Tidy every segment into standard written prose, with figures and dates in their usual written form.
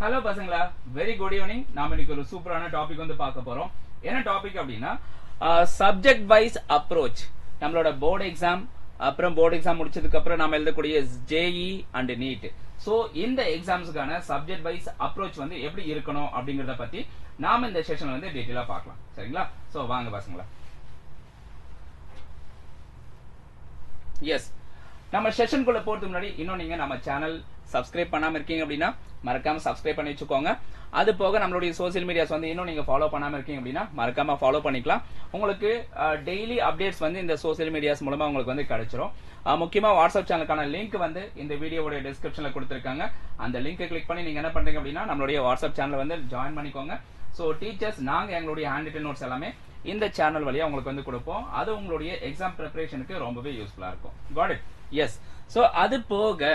Hello பசங்களா, very good evening. நாம இன்னைக்கு ஒரு சூப்பரான டாபிக் வந்து பார்க்க போறோம். என்ன டாபிக் அப்படின்னா சப்ஜெக்ட் வைஸ் அப்ரோச். நம்மளோட போர்டு எக்ஸாம், அப்புறம் போர்டு எக்ஸாம் முடிச்சதுக்கு அப்புறம் நாம எழுதக்கூடிய ஜேஇ அண்ட் நீட். சோ இந்த எக்ஸாம்ஸ்க்கான சப்ஜெக்ட் வைஸ் அப்ரோச் வந்து எப்படி இருக்கணும் அப்படிங்கறத பத்தி நாம இந்த செஷன்ல வந்து டீடைலா பார்க்கலாம். சரிங்களா? சோ வாங்க பசங்களா. எஸ், நம்ம செஷனுக்குள்ள போறதுக்கு முன்னாடி இன்னும் நீங்க நம்ம சேனல் சப்ஸ்கிரைப் பண்ணாம இருக்கீங்க அப்படின்னா மறக்காம சப்ஸ்கிரைப் பண்ணி வச்சுக்கோங்க. அது போக நம்மளுடைய சோசியல் மீடியாஸ் வந்து இன்னும் நீங்க ஃபாலோ பண்ணாம இருக்கீங்க அப்படின்னா மறக்காம ஃபாலோ பண்ணிக்கலாம். உங்களுக்கு டெய்லி அப்டேட்ஸ் வந்து இந்த சோசியல் மீடியாஸ் மூலமா உங்களுக்கு வந்து கிடைச்சிரும். முக்கியமா வாட்ஸ்அப் சேனலுக்கான லிங்க் வந்து இந்த வீடியோவோட டிஸ்கிரிப்ஷன்ல கொடுத்திருக்காங்க. அந்த லிங்கை கிளிக் பண்ணி நீங்க என்ன பண்றீங்க அப்படின்னா நம்மளுடைய வாட்ஸ்அப் சேனல் வந்து ஜாயின் பண்ணிக்கோங்க. சோ டீச்சர்ஸ் நாங்க எங்களுடைய ஹேண்ட் ரிட்டன் நோட்ஸ் எல்லாமே இந்த சேனல் வழியா உங்களுக்கு வந்து கொடுப்போம். அது உங்களுடைய எக்ஸாம் ப்ரிப்பரேஷனுக்கு ரொம்பவே யூஸ்ஃபுல்லா இருக்கும். God it? எஸ். சோ அது போக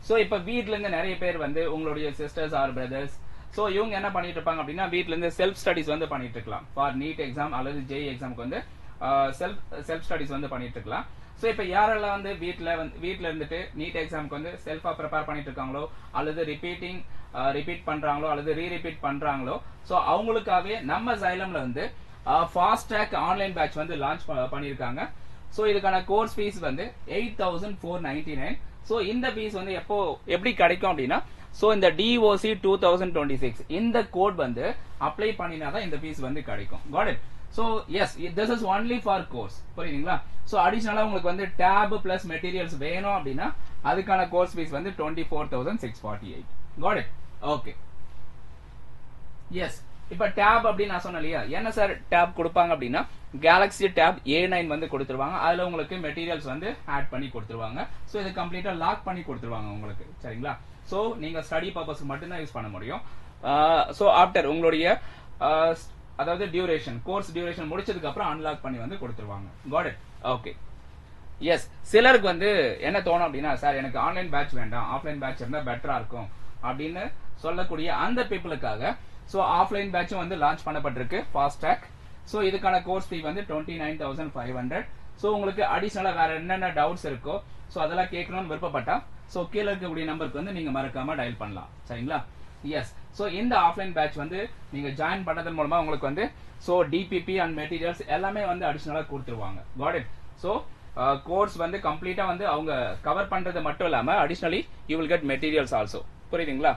சோ இப்ப வீட்ல இருந்து நிறைய பேர் வந்து உங்களுடைய சிஸ்டர்ஸ் ஆர் பிரதர்ஸ், சோ இவங்க என்ன பண்ணிட்டு இருப்பாங்க அப்படின்னா வீட்ல இருந்து செல்ஃப் ஸ்டடிஸ் வந்து பண்ணிட்டு இருக்கலாம். ஃபார் நீட் எக்ஸாம் அல்லது ஜேஇ எக்ஸாமுக்கு வந்து செல்ஃப் ஸ்டடிஸ் வந்து பண்ணிட்டு இருக்கலாம். சோ இப்ப யாரெல்லாம் வந்து வீட்ல இருந்துட்டு நீட் எக்ஸாமுக்கு வந்து செல்ஃபா ப்ரிப்பேர் பண்ணிட்டு இருக்காங்களோ அல்லது ரிப்பீட் பண்றாங்களோ அல்லது ரீரிப்பீட் பண்றாங்களோ, சோ அவங்களுக்காகவே நம்ம சைலம்ல வந்து ஃபாஸ்ட் ட்ராக் ஆன்லைன் பேட்ச் வந்து லான்ச் பண்ணிருக்காங்க. சோ இதுக்கான கோர்ஸ் ஃபீஸ் வந்து 8499. சோ இந்த ஃபீஸ் வந்து எப்படி கிடைக்கும் அப்படின்னா, சோ இந்த DOC 2026 இந்த கோட் வந்து அப்ளை பண்ணினாதான் இந்த ஃபீஸ் வந்து கிடைக்கும். God it? So yes, this is only for course. புரியுதுங்களா? சோ அடிஷனலா உங்களுக்கு வந்து டேப் பிளஸ் மெட்டீரியல்ஸ் வேணும் அப்படின்னா அதுக்கான கோர்ஸ் ஃபீஸ் வந்து 24,648. God it? ஓகே. எஸ், இப்ப டேப் அப்படின்னு நான் சொன்னேன் இல்லையா, என்ன சார் டேப் கொடுப்பாங்க அப்படின்னா கேலக்ஸி டேப் A9 வந்து கொடுத்துருவாங்க. அதுல உங்களுக்கு மெட்டீரியல்ஸ் வந்து ஆட் பண்ணி கொடுத்துருவாங்க. சோ இது கம்ப்ளீட்டா லாக் பண்ணி கொடுத்துருவாங்க உங்களுக்கு. சரிங்களா? சோ நீங்க ஸ்டடி பர்பஸ்க்கு மட்டும் தான் யூஸ் பண்ண முடியும். சோ ஆஃப்டர் உங்களுடைய அதாவது கோர்ஸ் டியூரேஷன் முடிச்சதுக்கு அப்புறம் அன்லாக் பண்ணி வந்து கொடுத்துருவாங்க. God it? ஓகே. எஸ், சிலருக்கு வந்து என்ன தோணும் அப்படின்னா, சார் எனக்கு ஆன்லைன் பேட்ச் வேண்டாம், ஆஃப்லைன் பேட்ச் இருந்தா பெட்டரா இருக்கும் அப்படின்னு சொல்லக்கூடிய அந்த பீப்புளுக்காக சோ ஆஃப்லைன் பேட்சும் வந்து லான்ச் பண்ணப்பட்டிருக்கு, ஃபாஸ்ட் ட்ராக். சோ இதுக்கான கோர்ஸ் ஃபீ வந்து 29,500. சோ உங்களுக்கு அடிஷனலா வேற என்னென்ன டவுட்ஸ் இருக்கோ சோ அதெல்லாம் கேட்கணும்னு விருப்பப்பட்டா சோ கீழ இருக்கக்கூடிய நம்பருக்கு வந்து நீங்க மறக்காம டயல் பண்ணலாம். சரிங்களா? எஸ். சோ இந்த ஆஃப்லைன் பேட்ச் வந்து நீங்க ஜாயின் பண்ணதன் மூலமா உங்களுக்கு வந்து சோ டிபிபி அண்ட் மெட்டீரியல்ஸ் எல்லாமே வந்து அடிஷனலா கொடுத்துருவாங்க. God it? சோ கோர்ஸ் வந்து கம்ப்ளீட்டா வந்து அவங்க கவர் பண்றது மட்டும் இல்லாம additionally you will get materials also. புரியுதுங்களா?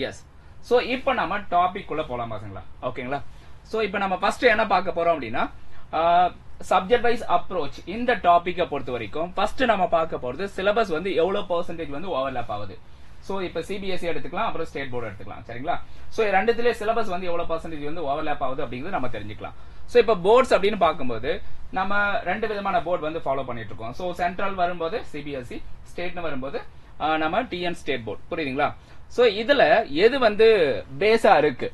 எஸ். சோ இப்போ நம்ம டாபிக் குள்ள போலாம் பசங்களா. ஓகேங்களா? சோ இப்போ நம்ம ஃபர்ஸ்ட் என்ன பார்க்க போறோம் அப்படின்னா சப்ஜெக்ட் வைஸ் அப்ரோச். இந்த டாபிக்கை பொறுத்த வரைக்கும் ஃபர்ஸ்ட் நம்ம பார்க்க போறது சிலபஸ் வந்து எவ்வளவு பெர்சன்டேஜ் வந்து ஓவர்லாப் ஆகுது. சோ இப்போ சிபிஎஸ்இ எடுத்துக்கலாம், அப்புறம் ஸ்டேட் போர்டு எடுத்துக்கலாம். சரிங்களா? சோ ரெண்டுத்திலே சிலபஸ் வந்து எவ்வளவு பெர்சன்டேஜ் வந்து ஓவர்லாப் ஆகுது அப்படிங்கறது நம்ம தெரிஞ்சுக்கலாம். சோ இப்போ போர்ட்ஸ் அப்படின்னு பார்க்கும்போது நம்ம ரெண்டு விதமான போர்டு வந்து ஃபாலோ பண்ணிட்டு இருக்கோம். சோ சென்ட்ரல் வரும்போது சிபிஎஸ்இ, ஸ்டேட்னு வரும்போது நம்ம டிஎன் ஸ்டேட் போர்டு. புரியுதுங்களா? சோ இதுல எது வந்து பேஸா இருக்கு?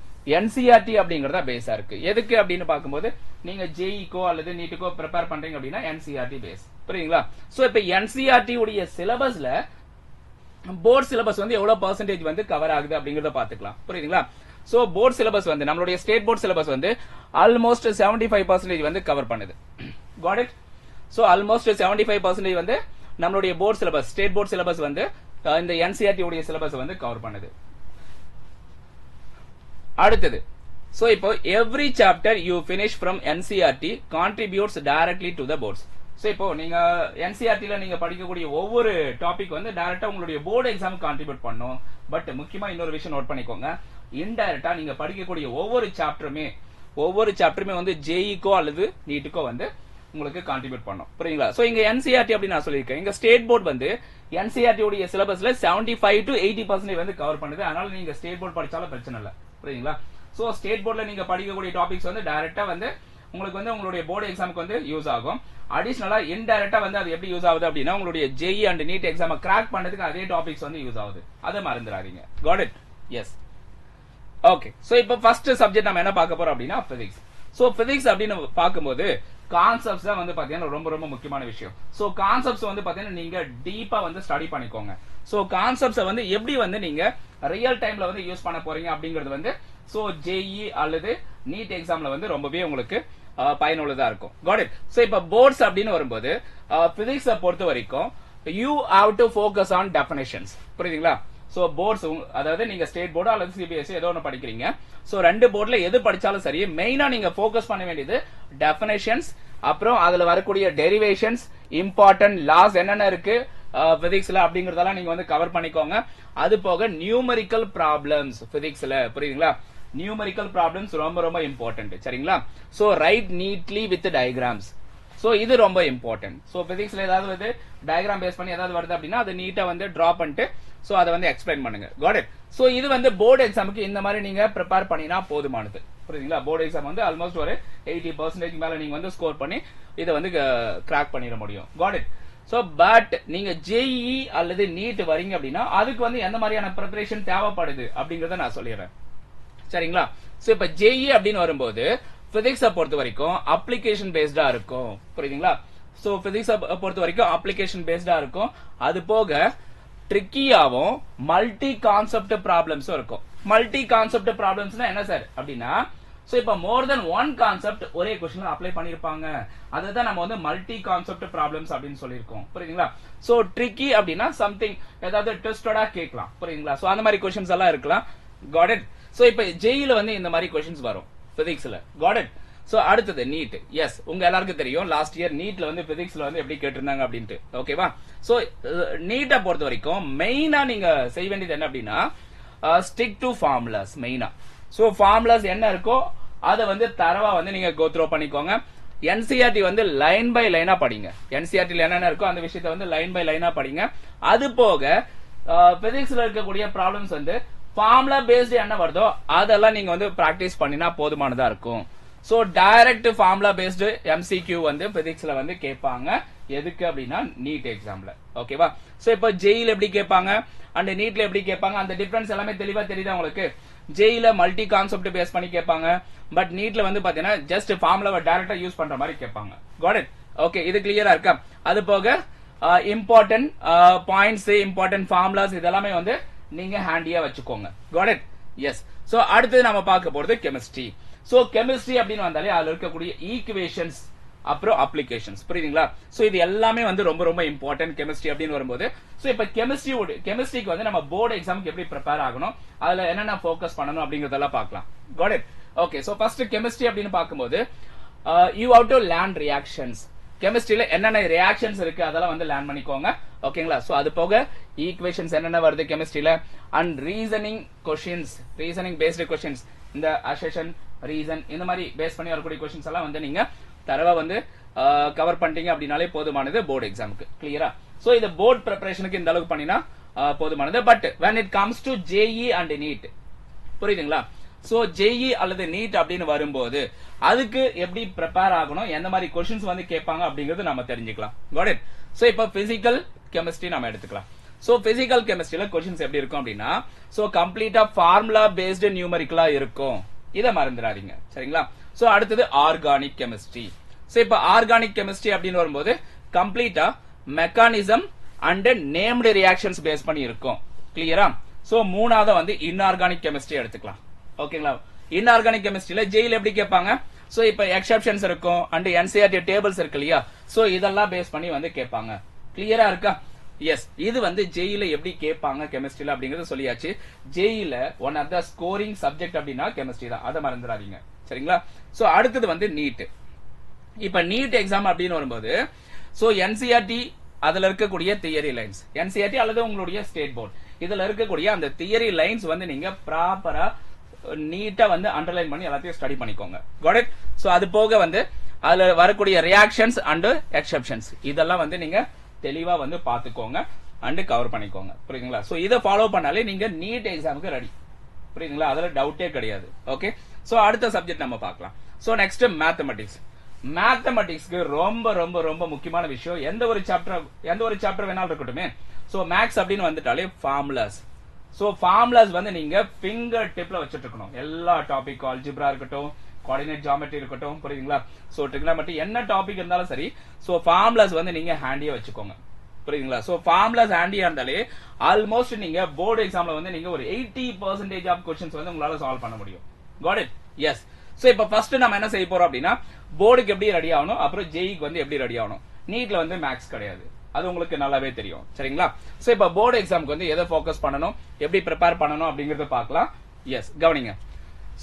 NCERT அப்படிங்கறத பேஸா இருக்கு. எதுக்கு அப்படின்னு பார்க்கும்போது நீங்க ஜேஇக்கோ அல்லது நீட்டுக்கோ ப்ரிப்பேர் பண்றீங்க அப்படின்னா NCERT பேஸ். புரியுதுங்களா? சோ இப்ப NCERT உடைய சிலபஸ்ல போர்ட் சிலபஸ் வந்து எவ்வளவு பெர்சன்டேஜ் வந்து கவர் ஆகுது அப்படிங்கறத பாத்துக்கலாம். புரியுதுங்களா? சோ போர்ட் சிலபஸ் வந்து நம்மளுடைய ஸ்டேட் போர்ட் சிலபஸ் வந்து ஆல்மோஸ்ட் 75% வந்து கவர் பண்ணுது. God it? சோ ஆல்மோஸ்ட் 75% வந்து நம்மளுடைய board syllabus, state board syllabus வந்து இந்த NCERT உடைய சிலபஸ் வந்து கவர் பண்ணுது. அடுத்தது சோ இப்போ every chapter you finish from NCERT contributes directly to the boards. So இப்போ நீங்க NCERT ல நீங்க படிக்கக்கூடிய ஒவ்வொரு டாபிக் வந்து டைரக்டா உங்களுடைய போர்டு எக்ஸாம் கான்ட்ரிபியூட் பண்ணும். பட் முக்கியமா இன்னொரு விஷயம் நோட் பண்ணிக்கோங்க, இன்டைரக்டா நீங்க படிக்கக்கூடிய ஒவ்வொரு சாப்டருமே வந்து ஜேஇக்கோ அல்லது நீட்டுக்கோ வந்து உங்களுக்கு கான்ட்ரிபியூட் பண்ணும். புரியுங்களா? சோ இங்க NCERT அப்படி நான் சொல்லியிருக்கேன். இங்க ஸ்டேட் போர்டு வந்து NCERT உடைய சிலபஸ்ல 75 to 80% வந்து கவர் பண்ணுது. அதனால நீங்க ஸ்டேட் போர்டு படிச்சாலும் பிரச்சனை இல்ல. புரியுங்களா? சோ ஸ்டேட் போர்டுல நீங்க படிக்கக்கூடிய டாபிக்ஸ் வந்து டைரக்டா வந்து உங்களுக்கு வந்து உங்களுடைய போர்டு எக்ஸாமுக்கு வந்து யூஸ் ஆகும். அடிஷனலா இன்டைரக்டா வந்து அது எப்படி யூஸ் ஆகுது அப்படின்னா உங்களுடைய JEE and NEET exam crack பண்ணதுக்கு அதே டாபிக்ஸ் வந்து யூஸ் ஆகுது. அதை மறந்துடாதீங்க. Got it? Yes. Okay. So இப்போ ஃபர்ஸ்ட் சப்ஜெக்ட் நம்ம என்ன பார்க்க போறோம் அப்படின்னா பிசிக்ஸ். சோ பிசிக்ஸ் அப்படின்னு பார்க்கும்போது கான்செப்ட்ஸ் தான் வந்து பாத்தீங்கன்னா ரொம்ப ரொம்ப முக்கியமான விஷயம். சோ கான்செப்ட்ஸ் வந்து பாத்தீங்கன்னா நீங்க டீப்பா வந்து ஸ்டடி பண்ணிக்கோங்க. சோ கான்செப்ட்ஸ் வந்து எப்படி வந்து நீங்க ரியல் டைம்ல வந்து யூஸ் பண்ண போறீங்க அப்படிங்கிறது வந்து சோ ஜேஇ அல்லது நீட் எக்ஸாம்ல வந்து ரொம்பவே உங்களுக்கு பயனுள்ளதா இருக்கும். God it? சோ இப்ப போர்ட்ஸ் அப்படின்னு வரும்போது பிசிக்ஸை பொறுத்த வரைக்கும் you have to focus on definitions. புரியுதுங்களா? சோ போர்ட்ஸ், அதாவது நீங்க ஸ்டேட் போர்டு அல்லது சிபிஎஸ்இ ஏதோ ஒன்று படிக்கிறீங்க. சோ ரெண்டு போர்டுல எது படிச்சாலும் சரி, மெயினா நீங்க ஃபோக்கஸ் பண்ண வேண்டியது டெஃபினேஷன்ஸ், அப்புறம் அதுல வரக்கூடிய டெரிவேஷன்ஸ், இம்பார்ட்டன்ட் லாஸ் என்னென்ன இருக்கு பிசிக்ஸ்ல அப்படிங்கறதெல்லாம் நீங்க வந்து கவர் பண்ணிக்கோங்க. அது போக நியூமெரிக்கல் ப்ராப்ளம்ஸ் பிசிக்ஸ்ல, புரியுதுங்களா? நியூமெரிக்கல் ப்ராப்ளம்ஸ் ரொம்ப ரொம்ப இம்பார்ட்டன்ட், சரிங்களா? So right neatly with diagrams. So இது ரொம்ப இம்பார்ட்டன்ட். சோ பிசிக்ஸ்ல ஏதாவது வந்து டயகிராம் பேஸ் பண்ணி ஏதாவது வருது அப்படின்னா அதை நீட்டா வந்து டிரா பண்ணிட்டு சோ அதை வந்து எக்ஸ்பிளைன் பண்ணுங்க. God it? சோ இது வந்து போர்டு எக்ஸாமுக்கு இந்த மாதிரி நீங்க ப்ரிப்பேர் பண்ணினா போதுமானது, புரியுதுங்களா? போர்டு எக்ஸாம் வந்து ஆல்மோஸ்ட் ஒரு 80% மேல நீங்க வந்து ஸ்கோர் பண்ணி இதை வந்து கிராக் பண்ணிட முடியும். God it? சோ பட் நீங்க ஜேஇ அல்லது நீட் வரீங்க அப்படின்னா அதுக்கு வந்து எந்த மாதிரியான ப்ரிப்பரேஷன் தேவைப்படுது அப்படிங்கறத நான் சொல்லிடுறேன், சரிங்களா? சோ இப்ப ஜேஇ அப்படின்னு வரும்போது பிசிக்ஸை பொறுத்த வரைக்கும் அப்ளிகேஷன் பேஸ்டா இருக்கும், புரியுதுங்களா? சோ பிசிக்ஸை பொறுத்த வரைக்கும் அப்ளிகேஷன் பேஸ்டா இருக்கும். அது போக ட்ரிக்கியாவும் மல்டி கான்செப்ட் ப்ராப்ளம்ஸும் இருக்கும். மல்டி கான்செப்ட் ப்ராப்ளம்ஸ்னா என்ன சார் அப்படின்னா, சோ இப்ப மோர் தென் ஒன் கான்செப்ட் ஒரே क्वेश्चनல அப்ளை பண்ணிருப்பாங்க. அதுதான் நம்ம வந்து மல்டி கான்செப்ட் ப்ராப்ளம்ஸ் அப்படின்னு சொல்லியிருக்கோம், புரியுதுங்களா? சோ ட்ரிக்கி அப்படின்னா சம்திங் ஏதாவது ட்விஸ்டடா கேட்கலாம், புரியுதுங்களா? சோ அந்த மாதிரி क्वेश्चंस எல்லாம் இருக்கலாம். God it? சோ இப்ப ஜேஇல வந்து இந்த மாதிரி क्वेश्चंस வரும் பிசிக்ஸ்ல. Got it? சோ அடுத்தது நீட். எஸ், உங்க எல்லாருக்கும் தெரியும் லாஸ்ட் இயர் நீட்ல வந்து பிசிக்ஸ்ல வந்து எப்படி கேட்டிருந்தாங்க அப்படின்ட்டு, ஓகேவா? சோ நீட்டை பொறுத்த வரைக்கும் மெயினா நீங்க செய்ய வேண்டியது என்ன அப்படின்னா ஸ்டிக் டு ஃபார்முலாஸ் மெயினா. சோ ஃபார்முலாஸ் என்ன இருக்கோ அதை வந்து தரவா வந்து நீங்க கோ த்ரோ பண்ணிக்கோங்க. என்சிஆர்டி வந்து லைன் பை லைனா படிங்க. என்சிஆர்டில என்னென்ன இருக்கோ அந்த விஷயத்தை வந்து லைன் பை லைனா படிங்க. அது போக பிசிக்ஸ்ல இருக்கக்கூடிய ப்ராப்ளம்ஸ் வந்து ஃபார்முலா பேஸ்டு என்ன வருதோ அதெல்லாம் நீங்க வந்து பிராக்டிஸ் பண்ணினா போதுமானதா இருக்கும். So direct formula based MCQ வந்து பிசிக்ஸ்ல வந்து கேட்பாங்க. எதுக்கு அப்படின்னா நீட் எக்ஸாம்ல, ஓகேவா? சோ இப்போ ஜேஇல எப்படி கேட்பாங்க அண்ட் நீட்ல எப்படி கேட்பாங்க அந்த டிஃபரன்ஸ் எல்லாமே தெளிவா தெரியுதா உங்களுக்கு? ஜேஇல மல்டி கான்செப்ட் பேஸ் பண்ணி கேட்பாங்க, பட் நீட்ல வந்து பாத்தீங்கன்னா ஜஸ்ட் ஃபார்முலாவை டைரக்டா யூஸ் பண்ற மாதிரி கேட்பாங்க. God it? ஓகே, இது கிளியரா இருக்கா? அது போக இம்பார்ட்டன்ட் பாயிண்ட்ஸ், இம்பார்ட்டன்ட் ஃபார்முலாஸ் இதெல்லாமே வந்து நீங்க ஹேண்டியா வச்சுக்கோங்க. God it? எஸ். சோ அடுத்து நம்ம பார்க்க போறது கெமிஸ்ட்ரி. சோ கெமிஸ்ட்ரி அப்படின்னு வந்தாலே அதுல இருக்கக்கூடிய ஈக்குவேஷன்ஸ் அப்புறம் அப்ளிகேஷன்ஸ், புரியுதுங்களா? சோ இது எல்லாமே வந்து ரொம்ப ரொம்ப இம்பார்ட்டன்ட் கெமிஸ்ட்ரி அப்படின்னு வரும்போது. சோ இப்ப கெமிஸ்ட்ரிக்கு வந்து நம்ம போர்டு எக்ஸாமுக்கு எப்படி ப்ரிப்பேர் ஆகணும், அதுல என்னென்ன ஃபோக்கஸ் பண்ணணும் அப்படிங்கறதெல்லாம் பார்க்கலாம். Got it? Okay, so first chemistry அப்படின்னு பார்க்கும்போது you have to learn reactions. கெமிஸ்ட்ரியில என்னென்ன ரியாக்ஷன்ஸ் இருக்கு அதெல்லாம் வந்து லேர்ன் பண்ணிக்கோங்க, ஓகேங்களா? சோ அது போக ஈக்குவேஷன்ஸ் என்னென்ன வருது கெமிஸ்ட்ரியில and reasoning questions, reasoning based questions, இந்த அசெஷன் ரீசன் இந்த மாதிரி பேஸ் பண்ணி வரக்கூடிய கொஸ்டின்ஸ் எல்லாம் வந்து நீங்க தரவா வந்து கவர் பண்ணிட்டீங்க அப்படின்னாலே போதுமானது போர்டு எக்ஸாமுக்கு. கிளியரா? சோ இது போர்டு ப்ரிப்பரேஷனுக்கு இந்த அளவுக்கு பண்ணினா போதுமானது. But when it comes to JEE and NEET, புரியுதுங்களா? சோ ஜேஇ அல்லது நீட் அப்படின்னு வரும்போது அதுக்கு எப்படி ப்ரிப்பேர் ஆகணும், எந்த மாதிரி क्वेश्चंस வந்து கேட்பாங்க அப்படிங்கறது நம்ம தெரிஞ்சுக்கலாம். God it? சோ இப்போ பிசிக்கல் கெமிஸ்ட்ரி நாம எடுத்துக்கலாம். சோ பிசிக்கல் கெமிஸ்ட்ரியில क्वेश्चंस எப்படி இருக்கும் அப்படின்னா, சோ கம்ப்ளீட்டா ஃபார்முலா பேஸ்டு நியூமெரிக்கலா இருக்கும். இத மறந்துடாதீங்க, சரிங்களா? சோ அடுத்தது ஆர்கானிக் கெமிஸ்ட்ரி. சோ இப்போ ஆர்கானிக் கெமிஸ்ட்ரி அப்படின்னு வரும்போது கம்ப்ளீட்டா mechanism and named reactions base பண்ணி இருக்கும். கிளியரா? சோ மூணாவது வந்து இன்ஆர்கானிக் கெமிஸ்ட்ரி எடுத்துக்கலாம், ஓகேங்களா? இன்ஆர்கானிக் கெமிஸ்ட்ரியில ஜேஇல எப்படி கேட்பாங்க, சோ இப்போ எக்ஸெப்ஷன்ஸ் இருக்கும் அண்ட் என்சிஆர்டி டேபிள்ஸ் இருக்கு இல்லையா, சோ இதெல்லாம் பேஸ் பண்ணி வந்து கேட்பாங்க. கிளியரா இருக்கா? எஸ், இது வந்து ஜேஇல எப்படி கேட்பாங்க கெமிஸ்ட்ரியில அப்படிங்கறது சொல்லியாச்சு. ஜேஇல one of the scoring subject அப்படின்னா கெமிஸ்ட்ரி தான், அதை மறந்துடாதீங்க, சரிங்களா? சோ அடுத்தது வந்து நீட். இப்ப நீட் எக்ஸாம் அப்படின்னு வரும்போது சோ என்சிஆர்டி அதுல இருக்கக்கூடிய தியரி லைன்ஸ், என்சிஆர்டி அல்லது உங்களுடைய ஸ்டேட் போர்டு இதுல இருக்கக்கூடிய அந்த தியரி லைன்ஸ் வந்து நீங்க ப்ராப்பரா நீட்டா வந்து அண்டர்லைன் பண்ணி எல்லாத்தையும் ஸ்டடி பண்ணிக்கோங்க. God it? சோ அது போக வந்து அதுல வரக்கூடிய ரியாக்ஷன்ஸ் அண்ட் எக்ஸெப்ஷன்ஸ் இதெல்லாம் வந்து நீங்க தெளிவா வந்து பாத்துக்கோங்க அண்ட் கவர் பண்ணிக்கோங்க, புரியுதுங்களா? சோ இதை ஃபாலோ பண்ணாலே நீங்க நீட் எக்ஸாமுக்கு ரெடி, புரியுதுங்களா? அதுல டவுட்டே கிடையாது. ஓகே, சோ அடுத்த சப்ஜெக்ட் நம்ம பார்க்கலாம். So next mathematics. மேத்தமெட்டிக்ஸ்க்கு ரொம்ப ரொம்ப ரொம்ப முக்கியமான விஷயம், எந்த ஒரு சாப்டர் வேணாலும் இருக்கட்டுமே. சோ மேக்ஸ் அப்படின்னு வந்துட்டாலே ஃபார்முலாஸ். சோ ஃபார்முலாஸ் வந்து நீங்க ஃபிங்கர் டிப்ல வச்சிட்டு இருக்கணும். எல்லா டாபிக், அல்ஜிப்ரா இருக்கட்டும், கோஆர்டினேட் ஜியோமெட்ரி இருக்கட்டும், புரியுதுங்களா? சோ ட்ரிகோனோமெட்ரி என்ன டாபிக் இருந்தாலும் சரி, சோ ஃபார்முலாஸ் வந்து நீங்க ஹேண்டியா வச்சுக்கோங்க, புரியுதுங்களா? சோ ஃபார்முலாஸ் ஹேண்டியா இருந்தாலே ஆல்மோஸ்ட் நீங்க போர்டு எக்ஸாம்ல வந்து நீங்க ஒரு 80% ஆஃப் क्वेश्चंस வந்து உங்களால சால்வ் பண்ண முடியும். God it? எஸ். சோ இப்போ ஃபர்ஸ்ட் நம்ம என்ன செய்ய போறோம் அப்படின்னா போர்டுக்கு எப்படி ரெடி ஆகணும், அப்புறம் ஜேஇக்கு வந்து எப்படி ரெடி ஆகணும். நீட்ல வந்து மேக்ஸ் கிடையாது, அது உங்களுக்கு நல்லாவே தெரியும் சரிங்களா. சோ இப்ப போர்டு எக்ஸாமுக்கு வந்து எதை ஃபோக்கஸ் பண்ணணும், எப்படி ப்ரிப்பேர் பண்ணணும் அப்படிங்கறத பார்க்கலாம். எஸ் கவனிங்க.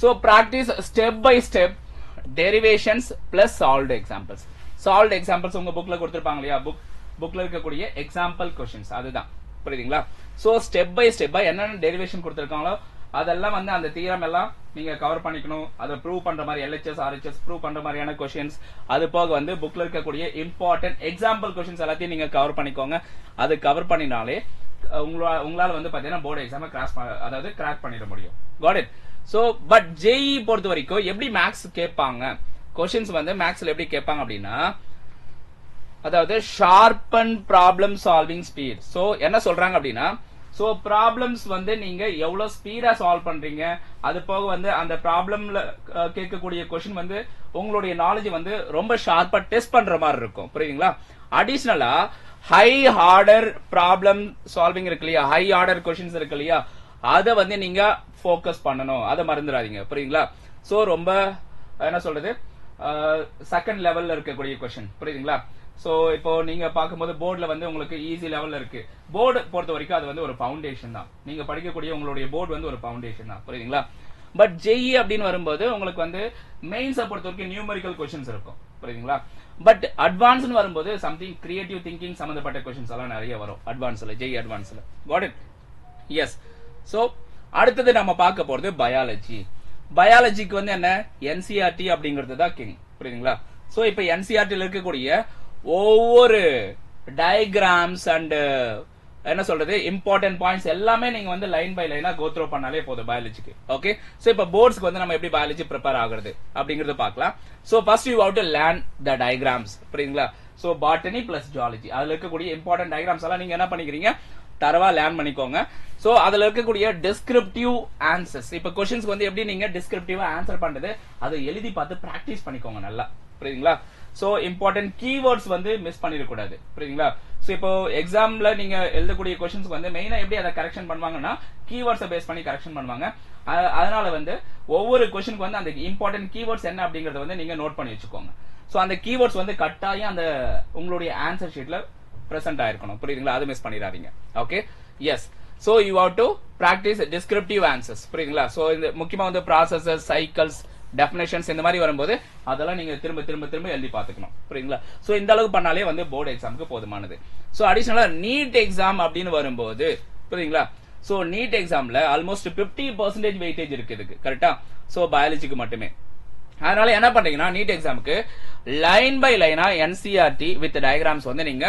So practice step by step derivations plus solved examples. Solved examples உங்க புக்ல கொடுத்திருப்பாங்க இல்லையா, புக்ல இருக்கக்கூடிய எக்ஸாம்பிள் क्वेश्चंस அதுதான் புரியுதுங்களா. சோ ஸ்டெப் பை ஸ்டெப்பா என்னென்ன டெரிவேஷன் கொடுத்திருக்காங்களோ அதெல்லாம் வந்து அந்த தியரம் எல்லாம் நீங்க கவர் பண்ணிக்கணும். அதை ப்ரூவ் பண்ற மாதிரி LHS RHS ப்ரூவ் பண்ற மாதிரியான क्वेश्चंस, அது போக வந்து புக்ல இருக்கக்கூடிய இம்பார்ட்டன்ட் எக்ஸாம்பிள் क्वेश्चंस எல்லாத்தையும் நீங்க கவர் பண்ணிக்கோங்க. அது கவர் பண்ணினாலே உங்களால வந்து பாத்தீங்கன்னா போர்டு எக்ஸாம் அதாவது கிராக் பண்ணிட முடியும். God it. So but JEE பொறுத்த வரைக்கும் எப்படி மேக்ஸ் கேட்பாங்க, क्वेश्चंस வந்து மேக்ஸ்ல எப்படி கேட்பாங்க அப்படின்னா, அதாவது sharpen problem solving speed. So என்ன சொல்றாங்க அப்படின்னா, சோ ப்ராப்ளம்ஸ் வந்து நீங்க எவ்வளவு ஸ்பீடா சால்வ் பண்றீங்க, அது போக வந்து அந்த ப்ராப்ளம்ல கேட்கக்கூடிய क्वेश्चन வந்து உங்களுடைய நாலேஜ் வந்து ரொம்ப ஷார்ப்பா டெஸ்ட் பண்ற மாதிரி இருக்கும் புரியுதுங்களா. அடிஷனலா ஹை ஆர்டர் ப்ராப்ளம் சால்விங் இருக்கு இல்லையா, ஹை ஆர்டர் क्वेश्चंस இருக்கு இல்லையா, அதை வந்து நீங்க ஃபோக்கஸ் பண்ணணும், அதை மறந்துடாதீங்க புரியுதுங்களா. சோ ரொம்ப என்ன சொல்றது செகண்ட் லெவல்ல இருக்கக்கூடிய क्वेश्चन புரியுதுங்களா. சோ இப்போ நீங்க பார்க்கும்போது போர்டுல வந்து உங்களுக்கு ஈஸி லெவல்ல இருக்கு. போர்டு பொறுத்த வரைக்கும் அது வந்து ஒரு ஃபவுண்டேஷன் தான், நீங்க படிக்கக்கூடிய உங்களுடைய போர்டு வந்து ஒரு ஃபவுண்டேஷன் தான் புரியுதுங்களா. பட் JEE அப்படின்னு வரும்போது உங்களுக்கு வந்து மெயின்ஸை பொறுத்த வரைக்கும் நியூமெரிக்கல் क्वेश्चंस இருக்கும் புரியுதுங்களா. பட் அட்வான்ஸ்னு வரும்போது சம்திங் கிரியேட்டிவ் திங்கிங் சம்பந்தப்பட்ட क्वेश्चंस எல்லாம் நிறைய வரும் அட்வான்ஸ்ல, JEE அட்வான்ஸ்ல. Got it. எஸ். சோ அடுத்தது நம்ம பார்க்க போறது பயாலஜி. பயாலஜிக்கு வந்து என்ன, NCERT அப்படிங்கிறது தான் கிங் புரியுதுங்களா. சோ இப்போ NCERT இருக்கக்கூடிய ஒவ்வொரு டயக்ராம்ஸ் அண்ட் என்ன சொல்றது இம்பார்ட்டன்ட் பாயிண்ட்ஸ் எல்லாமே நீங்க வந்து லைன் பை லைனா கோ த்ரூ பண்ணாலே போதும் பயாலஜிக்கு. ஓகே. சோ இப்போ போர்ட்ஸ்க்கு வந்து நம்ம எப்படி பயாலஜி ப்ரிப்பேர் ஆகுறது அப்படிங்கறத பார்க்கலாம். So first you have to learn the diagrams புரியுதுங்களா. சோ பாட்டனி பிளஸ் ஜுவாலஜி, அதுல இருக்கக்கூடிய இம்பார்ட்டன்ட் டயக்ராம்ஸ் எல்லாம் நீங்க என்ன பண்ணிக்கிறீங்க, தரவா லேர்ன் பண்ணிக்கோங்க. சோ அதுல இருக்கக்கூடிய டிஸ்கிரிப்டிவ் ஆன்சர்ஸ், இப்ப क्वेश्चंस வந்து எப்படி நீங்க டிஸ்கிரிப்டிவா ஆன்சர் பண்றது அதை எழுதி பார்த்து பிராக்டிஸ் பண்ணிக்கோங்க நல்லா புரியுதுங்களா. சோ இம்பார்ட்டன்ட் கீவேர்ட்ஸ் வந்து மிஸ் பண்ணிட கூடாது புரியுதுங்களா. சோ இப்போ எக்ஸாம்ல நீங்க எழுதக்கூடிய क्वेश्चंस வந்து மெயினா எப்படி அதை கரெக்ஷன் பண்ணுவாங்கன்னா கீவேர்ட்ஸை பேஸ் பண்ணி கரெக்ஷன் பண்ணுவாங்க. அதனால வந்து ஒவ்வொரு क्वेश्चनக்கு வந்து அந்த இம்பார்ட்டன்ட் கீவேர்ட்ஸ் என்ன அப்படிங்கறத வந்து நீங்க நோட் பண்ணி வச்சுக்கோங்க. சோ அந்த கீவேர்ட்ஸ் வந்து கட்டாயம் அந்த உங்களுடைய ஆன்சர் ஷீட்ல பிரசன்ட் ஆயிருக்கணும் புரியுதுங்களா, அது மிஸ் பண்ணிடாதீங்க. Okay. Yes. So you have to practice descriptive answers புரியுதுங்களா. சோ இந்த முக்கியமா வந்து ப்ராசஸஸ், சைக்கிள்ஸ், டெஃபினேஷன்ஸ் இந்த மாதிரி வரும்போது அதெல்லாம் நீங்க திரும்ப திரும்ப திரும்ப எழுதி பாத்துக்கணும் புரியுதுங்களா. சோ இந்த அளவுக்கு பண்ணாலே வந்து போர்டு எக்ஸாமுக்கு போதுமானது. சோ அடிஷனலா நீட் எக்ஸாம் அப்படின்னு வரும்போது புரியுதுங்களா, சோ நீட் எக்ஸாம்ல ஆல்மோஸ்ட் 50% வெயிட்டேஜ் இருக்கு இதுக்கு கரெக்டா. சோ பயாலஜிக்கு மட்டுமே. அதனால என்ன பண்றீங்கன்னா நீட் எக்ஸாமுக்கு லைன் பை லைனா NCERT வித் டயக்ராம்ஸ் வந்து நீங்க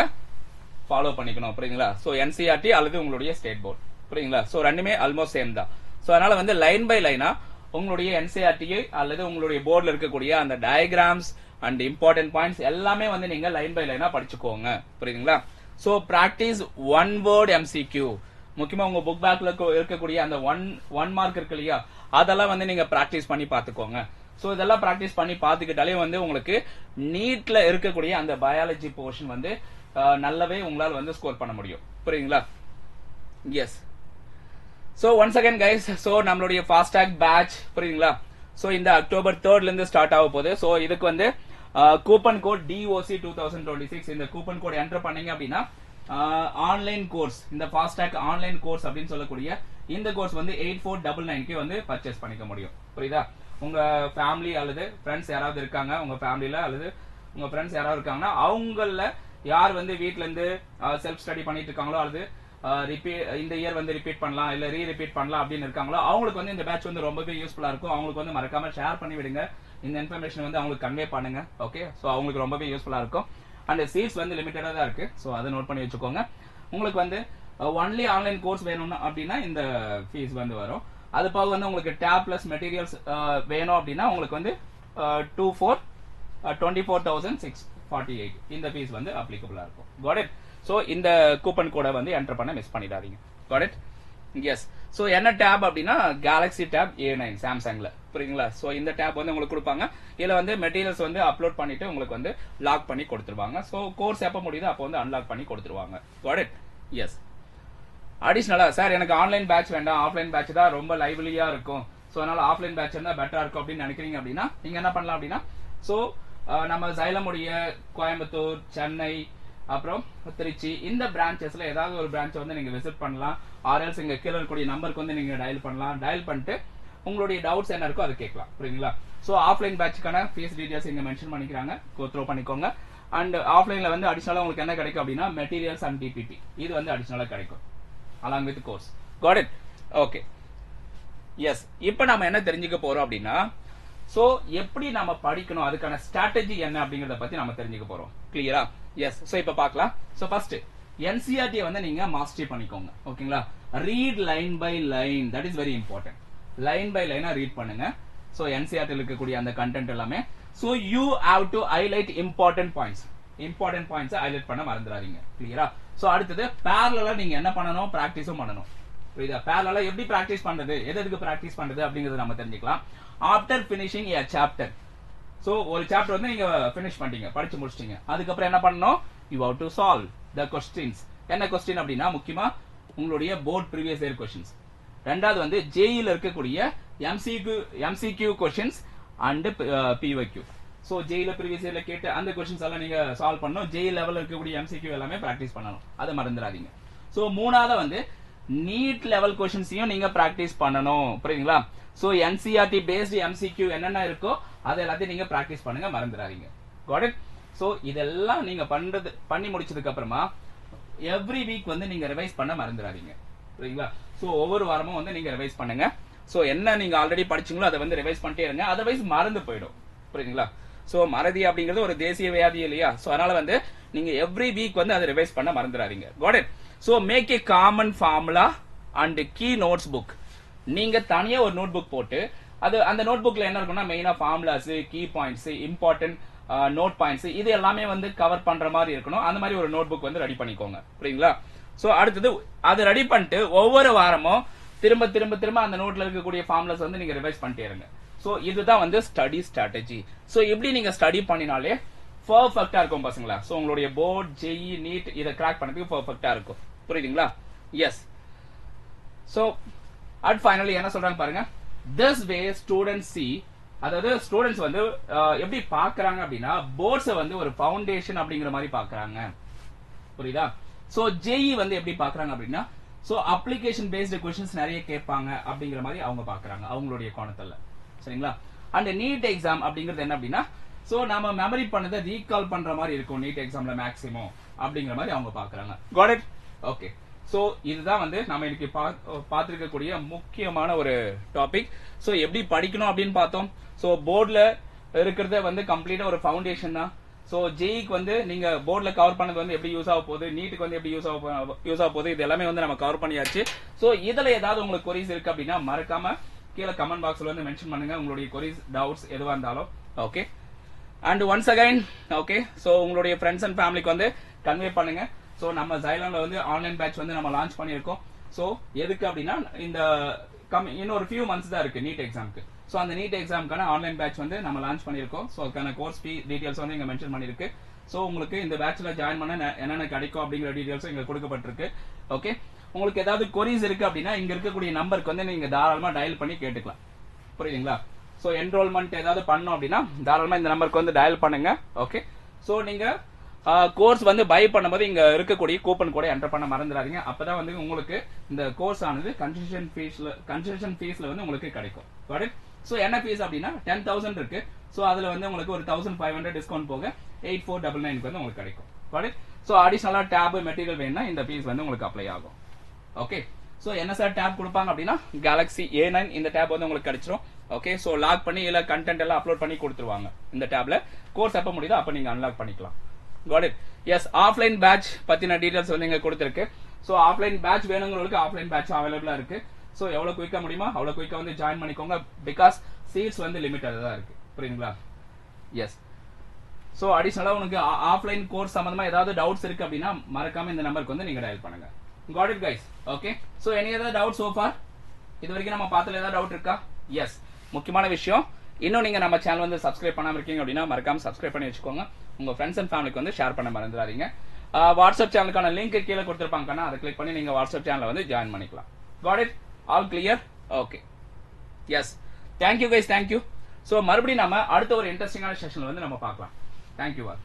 ஃபாலோ பண்ணிக்கணும் புரியுதுங்களா. சோ NCERT அல்லது உங்களுடைய ஸ்டேட் போர்டு புரியுதுங்களா. சோ ரெண்டுமே ஆல்மோஸ்ட் சேம் தான். சோ அதனால வந்து லைன் பை லைனா உங்களுடைய NCERT அல்லது உங்களுடைய போர்டுல இருக்கக்கூடிய அந்த டயக்ராம்ஸ் அண்ட் இம்பார்ட்டன்ட் பாயிண்ட்ஸ் எல்லாமே வந்து நீங்க லைன் பை லைனா படிச்சுக்கோங்க புரியுதுங்களா. So practice one word MCQ, முக்கியமா உங்க புக் பேக்ல இருக்கக்கூடிய அந்த ஒன் மார்க் இருக்கு இல்லையா, அதெல்லாம் வந்து நீங்க பிராக்டிஸ் பண்ணி பாத்துக்கோங்க. சோ இதெல்லாம் பிராக்டிஸ் பண்ணி பாத்துக்கிட்டாலே வந்து உங்களுக்கு நீட்ல இருக்கக்கூடிய அந்த பயாலஜி போர்ஷன் வந்து நல்லாவே உங்களால வந்து ஸ்கோர் பண்ண முடியும் புரியுதுங்களா. Yes. So once again guys, so நம்மளுடைய ஃபாஸ்டாக் பேட்ச் புரியுதுங்களா. சோ இந்த அக்டோபர் 3rd இருந்து ஸ்டார்ட் ஆக போகுது. சோ இதுக்கு வந்து கூப்பன் கோட் DOC 2026 இந்த கூப்பன் கோட் என்டர் பண்ணீங்க அப்படின்னா ஆன்லைன் கோர்ஸ், இந்த ஃபாஸ்டாக் ஆன்லைன் கோர்ஸ் அப்படின்னு சொல்லக்கூடிய இந்த கோர்ஸ் வந்து 8499 வந்து பர்ச்சேஸ் பண்ணிக்க முடியும் புரியுதா. உங்க ஃபேமிலி அல்லது ஃப்ரெண்ட்ஸ் யாராவது இருக்காங்க, உங்க ஃபேமிலில அல்லது உங்க ஃப்ரெண்ட்ஸ் யாராவது இருக்காங்கன்னா அவங்கள யார் வந்து வீட்ல இருந்து செல்ஃப் ஸ்டடி பண்ணிட்டு இருக்காங்களோ அல்லது இந்த இயர் வந்து ரிப்பீட் பண்ணலாம் இல்ல ரிப்பீட் பண்ணலாம் அப்படின்னு இருக்காங்களோ அவங்களுக்கு வந்து இந்த பேட்ச் வந்து ரொம்பவே யூஸ்ஃபுல்லா இருக்கும். அவங்களுக்கு வந்து மறக்காம ஷேர் பண்ணி விடுங்க, இந்த இன்ஃபர்மேஷன் வந்து அவங்களுக்கு கன்வே பண்ணுங்க. ஓகே. சோ அவங்களுக்கு ரொம்பவே யூஸ்ஃபுல்லா இருக்கும். அண்ட் சீட்ஸ் வந்து லிமிட்டடா தான் இருக்கு. சோ அதை நோட் பண்ணி வச்சுக்கோங்க. உங்களுக்கு வந்து ஒன்லி ஆன்லைன் கோர்ஸ் வேணும்னா அப்படின்னா இந்த ஃபீஸ் வந்து வரும். அது போக வந்து உங்களுக்கு டேப் பிளஸ் மெட்டீரியல்ஸ் வேணும் அப்படின்னா உங்களுக்கு வந்து 24,648 இந்த ஃபீஸ் வந்து அப்ளிகபிளா இருக்கும். God it. சோ இந்த கூப்பன் கோட வந்து என்டர் பண்ண மிஸ் பண்ணிடாதீங்க. God it. எஸ். சோ என்ன டேப் அப்படின்னா Galaxy Tab A9 சாம்சங்ல புரியுங்களா. சோ இந்த டேப் வந்து உங்களுக்கு கொடுப்பாங்க. இதுல வந்து மெட்டீரியல்ஸ் வந்து அப்லோட் பண்ணிட்டு உங்களுக்கு வந்து லாக் பண்ணி கொடுத்துருவாங்க. சோ கோர்ஸ் எப்ப முடியுதோ அப்போ வந்து அன்லாக் பண்ணி கொடுத்துருவாங்க. God it. எஸ். அடிஷனலா சார் எனக்கு ஆன்லைன் பேட்ச் வேண்டாம், ஆஃப்லைன் பேட்ச் தான் ரொம்ப லைவ்லியா இருக்கும், சோ அதனால ஆஃப்லைன் பேட்ச் இருந்தா பெட்டரா இருக்கும் அப்படின்னு நினைக்கிறீங்க அப்படின்னா நீங்க என்ன பண்ணலாம் அப்படின்னா, சோ நம்ம சைலமுடைய கோயம்புத்தூர், சென்னை, அப்புறம் திருச்சி, இந்த பிரான்ச்சஸ்ல ஏதாவது ஒரு பிரான்ச் வந்து நீங்க விசிட் பண்ணலாம். ஆர்எல்ஸ் இங்க கீழே இருக்கக்கூடிய நம்பருக்கு வந்து நீங்க டயல் பண்ணலாம். டயல் பண்ணிட்டு உங்களுடைய டவுட்ஸ் என்ன இருக்கோ அதை கேட்கலாம். புரியுங்களா? ஸோ ஆஃப்லைன் பேட்சுக்கான ஃபீஸ் டீடைல்ஸ் இங்க மென்ஷன் பண்ணிக்கிறாங்க, த்ரோ பண்ணிக்கோங்க. அண்ட் ஆஃப்லைன்ல வந்து அடிஷனலா உங்களுக்கு என்ன கிடைக்கும் அப்படின்னா மெட்டீரியல்ஸ் அண்ட் டிபிடி, இது வந்து அடிஷனலா கிடைக்கும் along with course. Got it? Okay, yes. இப்போ நம்ம என்ன தெரிஞ்சுக்க போறோம் அப்படின்னா, சோ எப்படி நம்ம படிக்கணும், அதுக்கான ஸ்ட்ராட்டஜி என்ன அப்படிங்கறத பத்தி நம்ம தெரிஞ்சுக்க போறோம். கிளியரா? எஸ். சோ இப்போ பார்க்கலாம். சோ ஃபர்ஸ்ட் என்சிஆர்டி வந்து நீங்க மாஸ்டரி பண்ணிக்கோங்க. ஓகேங்களா? Read line by line, that is very important. Line by லைனா ரீட் பண்ணுங்க. சோ என்சிஆர்டி இருக்கக்கூடிய அந்த கண்டென்ட் எல்லாமே. So you have to highlight important points. Important points highlight பண்ண மறந்துடாதீங்க. கிளியரா? சோ அடுத்தது பேரலலா நீங்க என்ன பண்ணணும், பிராக்டிஸும் பண்ணணும். புரியுதா? பேரலலா எப்படி பிராக்டிஸ் பண்றது, எதுக்கு பிராக்டிஸ் பண்றது அப்படிங்கறத நம்ம தெரிஞ்சுக்கலாம். ஆஃப்டர் ஃபினிஷிங் எ சாப்டர், சோ ஒரு சாப்டர் வந்து நீங்க ஃபினிஷ் பண்ணிட்டீங்க, படிச்சு முடிச்சிட்டீங்க. அதுக்கப்புறம் என்ன பண்ணணும், you have to solve the questions. என்ன क्वेश्चन அப்படின்னா முக்கியமா உங்களுடைய போர்ட் ப்ரீவியஸ் இயர் क्वेश्चंस. ரெண்டாவது வந்து ஜேஇல இருக்கக்கூடிய MCQ questions and PYQ. So ஜேஇல ப்ரீவியஸ் இயர்ல கேட்ட அந்த क्वेश्चंस எல்லாம் நீங்க சால்வ் பண்ணனும். ஜேஇ லெவல்ல இருக்கக்கூடிய எம்சிக்யூ எல்லாமே பிராக்டீஸ் பண்ணனும், அதை மறந்துடாதீங்க. சோ மூணாவது வந்து நீட் லெவல் क्वेश्चंसையும் நீங்க பிராக்டீஸ் பண்ணனும். புரியுதுங்களா? சோ என்சிஆர்டி பேஸ்ட் எம்சிக்யூ என்னென்ன இருக்கோ அது எல்லாத்தையும் நீங்க பிராக்டீஸ் பண்ணுங்க, மறந்துடாதீங்க. Got it? சோ இதெல்லாம் நீங்க பண்ணி முடிச்சதுக்கு அப்புறமா எவ்ரி வீக் வந்து நீங்க ரிவைஸ் பண்ண மறந்துடாதீங்க. புரியுங்களா? சோ ஒவ்வொரு வாரமும் வந்து நீங்க ரிவைஸ் பண்ணுங்க. சோ என்ன நீங்க ஆல்ரெடி படிச்சீங்களோ அதை வந்து ரிவைஸ் பண்ணிட்டே இருங்க, அதர்வைஸ் மறந்து போயிடும். புரியுங்களா? சோ மறதி அப்படிங்கிறது ஒரு தேசிய வியாதி இல்லையா? சோ அதனால வந்து நீங்க எவ்ரி வீக் வந்து அதை ரிவைஸ் பண்ண மறந்துடாதீங்க. Got it? So make a common formula and key notes book. நீங்க தனியா ஒரு நோட் புக் போட்டு அது அந்த நோட் புக்ல என்ன இருக்கும்னா மெயினா formulas, key points, important note points, இது எல்லாமே வந்து கவர் பண்ற மாதிரி இருக்கணும். அந்த மாதிரி ஒரு நோட் புக் வந்து ரெடி பண்ணிக்கோங்க. புரியுங்களா? சோ அடுத்தது அது ரெடி பண்ணிட்டு ஒவ்வொரு வாரமும் திரும்ப திரும்ப திரும்ப அந்த நோட்ல இருக்கக்கூடிய ஃபார்முலாஸ் வந்து நீங்க ரிவைஸ் பண்ணிட்டே இருங்க. சோ இதுதான் வந்து ஸ்டடி ஸ்ட்ராட்டஜி. சோ இப்படி நீங்க ஸ்டடி பண்ணினாலே பெர்ஃபெக்ட்டா இருக்கும் பசங்களா. சோ உங்களுடைய போர்ட், ஜேஇ, நீட் இத கிராக் பண்ணதுக்கு பெர்ஃபெக்ட்டா இருக்கும். புரியுதுங்களா? எஸ். சோ அட் ஃபைனலி என்ன சொல்றாங்க பாருங்க. This way students see, அதாவது ஸ்டூடெண்ட்ஸ் வந்து எப்படி பாக்குறாங்க அப்படின்னா போர்ட்ஸ் வந்து ஒரு ஃபவுண்டேஷன் அப்படிங்கிற மாதிரி பாக்குறாங்க. புரியுதா? சோ ஜேஇ வந்து எப்படி பாக்குறாங்க அப்படின்னா சோ அப்ளிகேஷன் பேஸ்டு क्वेश्चंस நிறைய கேட்பாங்க அப்படிங்கிற மாதிரி அவங்க பாக்குறாங்க அவங்களுடைய கோணத்துல. சரிங்களா? அண்ட் நீட் எக்ஸாம் அப்படிங்கிறது என்ன அப்படின்னா சோ நாம மெமரி பண்ணதை ரீகால் பண்ற மாதிரி இருக்கும் நீட் எக்ஸாம்ல மேக்ஸிமம் அப்படிங்கிற மாதிரி அவங்க பாக்குறாங்க. God it? ஓகே. சோ இதுதான் வந்து நம்ம இன்னைக்கு பார்த்திருக்கக்கூடிய முக்கியமான ஒரு டாபிக். சோ எப்படி படிக்கணும் அப்படின்னு பார்த்தோம். சோ போர்ட்ல இருக்கிறத வந்து கம்ப்ளீட்டா ஒரு ஃபவுண்டேஷன் தான். சோ ஜேஇக்கு வந்து நீங்க போர்ட்ல கவர் பண்ணது வந்து எப்படி யூஸ் ஆக போகுது, நீட்டுக்கு வந்து எப்படி யூஸ் ஆக போகுது, இது எல்லாமே வந்து நம்ம கவர் பண்ணியாச்சு. சோ இதுல ஏதாவது உங்களுக்கு கொரிஸ் இருக்கு அப்படின்னா மறக்காம கீழே கமெண்ட் பாக்ஸ்ல வந்து மென்ஷன் பண்ணுங்க உங்களுடைய கொரிஸ், டவுட்ஸ் எதுவா இருந்தாலும். Okay. And once again okay, so உங்களுடைய ஃப்ரெண்ட்ஸ் அண்ட் ஃபேமிலிக்கு வந்து கன்வே பண்ணுங்க. சோ நம்ம ஜைலான்ல வந்து ஆன்லைன் பேட்ச் வந்து நம்ம லான்ச் பண்ணியிருக்கோம். சோ எதுக்கு அப்படின்னா இந்த இன்னொரு ஃபியூ மந்த்ஸ் தான் இருக்கு நீட் எக்ஸாம்க்கு. சோ அந்த நீட் எக்ஸாம்க்கான ஆன்லைன் பேட்ச் வந்து நம்ம லான்ச் பண்ணியிருக்கோம். சோ அதுக்கான கோர்ஸ் ஃபீ டீடைல்ஸ் வந்து இங்க மென்ஷன் பண்ணிருக்கு. சோ உங்களுக்கு இந்த பேட்ச்ல ஜாயின் பண்ண என்னென்ன கிடைக்கும் அப்படிங்கிற டீடைல்ஸ் இங்க கொடுக்கப்பட்டிருக்கு. ஓகே. உங்களுக்கு ஏதாவது கொரிஸ் இருக்கு அப்படின்னா இங்க இருக்கக்கூடிய நம்பருக்கு வந்து நீங்க தாராளமா டயல் பண்ணி கேட்டுக்கலாம். புரியுதுங்களா? சோ என்ரோல்மெண்ட் ஏதாவது பண்ணோம் அப்படின்னா தாராளமா இந்த நம்பருக்கு வந்து டயல் பண்ணுங்க. ஓகே. சோ நீங்க கோர்ஸ் வந்து பை பண்ணும்போது இங்க இருக்கக்கூடிய கூப்பன் கோடை என்டர் பண்ண மறந்துடாதீங்க. அப்பதான் வந்து உங்களுக்கு இந்த கோர்ஸ் ஆனது கன்செஷன் ஃபீஸ்ல வந்து உங்களுக்கு கிடைக்கும். சோ என்ன ஃபீஸ் அப்படின்னா 10,000 இருக்கு. சோ அதுல வந்து உங்களுக்கு ஒரு 1,500 டிஸ்கவுண்ட் போக 8,499 வந்து உங்களுக்கு கிடைக்கும். சோ அடிஷனலா டேப் மெட்டீரியல் வேணும்னா இந்த ஃபீஸ் வந்து உங்களுக்கு அப்ளை ஆகும். ஓகே. சோ என்ன சார் டேப் கொடுப்பாங்க அப்படின்னா Galaxy A9 இந்த டேப் வந்து உங்களுக்கு கிடைச்சிரும். ஓகே. சோ லாக் பண்ணி இல்ல கண்டென்ட் எல்லாம் அப்லோட் பண்ணி கொடுத்துருவாங்க. இந்த டேப்ல கோர்ஸ் எப்ப முடியுதோ அப்ப நீங்க அன்லாக் பண்ணிக்கலாம். Got it? Yes, offline batch பத்தின டீடைல்ஸ் வந்து இங்க கொடுத்திருக்கு. சோ ஆஃப்லைன் பேட்ச் வேணுங்களுக்கு ஆஃப்லைன் பேட்ச் அவைலபிளா இருக்கு. சோ எவ்வளவு குயிக்கா முடியுமா அவ்வளவு குயிக்கா வந்து ஜாயின் பண்ணிக்கோங்க. பிகாஸ் சீட்ஸ் வந்து லிமிட்டடா தான் இருக்கு. புரியுதுங்களா? எஸ். சோ அடிஷனலா உங்களுக்கு ஆஃப்லைன் கோர்ஸ் சம்பந்தமா ஏதாவது டவுட்ஸ் இருக்கு அப்படின்னா மறக்காம இந்த நம்பருக்கு வந்து நீங்க டயல் பண்ணுங்க. Got it guys? Okay. So any other doubts so far? இது வரைக்கும் நம்ம பார்த்தல ஏதாவது டவுட் இருக்கா? எஸ். முக்கியமான விஷயம் இன்னும் நீங்க நம்ம சேனல் வந்து சப்ஸ்கிரைப் பண்ணாம இருக்கீங்க அப்படின்னா மறக்காம சப்ஸ்கிரைப் பண்ணி வச்சுக்கோங்க. உங்க ஃப்ரெண்ட்ஸ் அண்ட் ஃபேமிலிக்கு வந்து ஷேர் பண்ண மறந்துடாதீங்க. வாட்ஸ்அப் சேனலுக்கான லிங்க் கீழே கொடுத்திருப்பாங்க, அதை கிளிக் பண்ணி நீங்க வாட்ஸ்அப் சேனலை வந்து ஜாயின் பண்ணிக்கலாம். Got it? All clear? Okay. Yes. Thank you guys. Thank you. So மறுபடியும் நாம அடுத்த ஒரு இன்ட்ரெஸ்டிங்கான செஷன்ல வந்து நம்ம பார்க்கலாம். Thank you all.